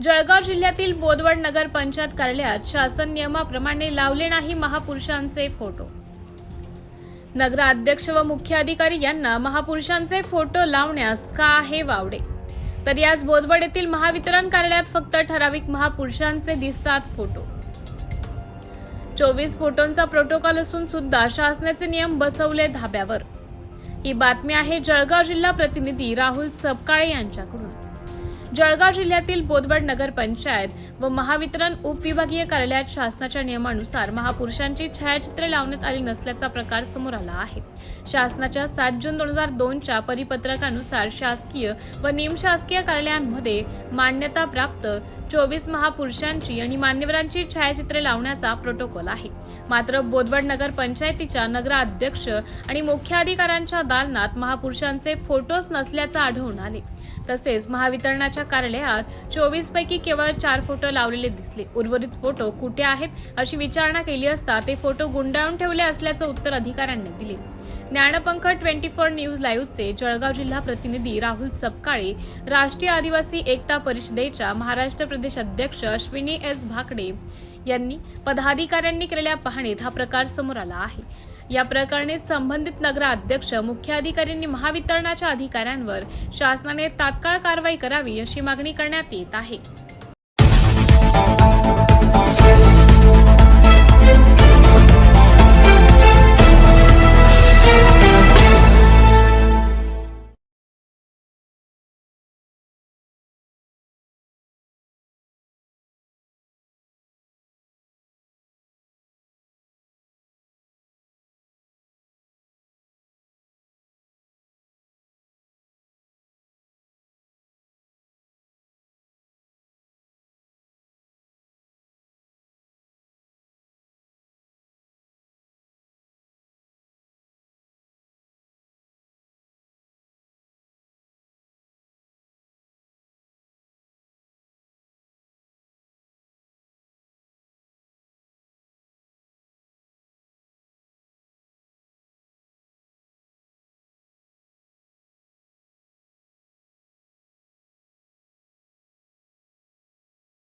जळगाव जिल्ह्यातील बोदवड नगर पंचायत कार्यालयात शासन नियमाप्रमाणे लावले नाही महापुरुषांचे फोटो। नगराध्यक्ष व मुख्य अधिकारी यांना महापुरुषांचे फोटो लावण्यास का आहे वावडे? तर याच बोदवड येथील महावितरण कार्यालयात फक्त ठराविक महापुरुषांचे दिसतात फोटो। 24 फोटोंचा प्रोटोकॉल असून सुद्धा शासनाचे नियम बसवले धाब्यावर। ही बातमी आहे जळगाव जिल्हा प्रतिनिधी राहुल सपकाळे यांच्याकडून। जळगाव जिल्ह्यातील बोदवड नगर पंचायत व महावितरण उपविभागीय कार्यालयात शासनाच्या नियमानुसार महापुरुषांची छायाचित्रे लावण्यात आली नसल्याचा प्रकार समोर आला आहे। शासनाच्या 7 जून 2002 च्या परिपत्रकानुसार शासकीय व निमशासकीय कार्यालयांमध्ये मान्यता प्राप्त 24 महापुरुषांची आणि मान्यवरांची छायाचित्रे लावण्याचा प्रोटोकॉल आहे। मात्र बोदवड नगर पंचायतीच्या नगराध्यक्ष आणि मुख्य अधिकाऱ्यांच्या दालनात महापुरुषांचे फोटोच नसल्याचे आढळून आले। तसेच महावितरणाच्या कार्यालयात 24 पैकी केवळ 4 फोटो लावलेले दिसले। उर्वरित फोटो कुठे आहेत अशी विचारणा केली असता ते फोटो गुंडाळून ठेवले असल्याचे उत्तर अधिकाऱ्यांनी दिले। ज्ञानपंख 24 न्यूज लाईव्हचे जळगाव जिल्हा प्रतिनिधी राहुल सपकाळे, राष्ट्रीय आदिवासी एकता परिषदेच्या महाराष्ट्र प्रदेश अध्यक्ष अश्विनी एस भाकडे यांनी पदाधिकाऱ्यांनी केलेल्या पाहणीत हा प्रकार समोर आला आहे। या प्रकरणी संबंधित नगराध्यक्ष मुख्य अधिकाऱ्यांनी महावितरणाच्या अधिकाऱ्यांवर शासनाने तात्काळ कारवाई करावी अशी मागणी करण्यात येत आहे।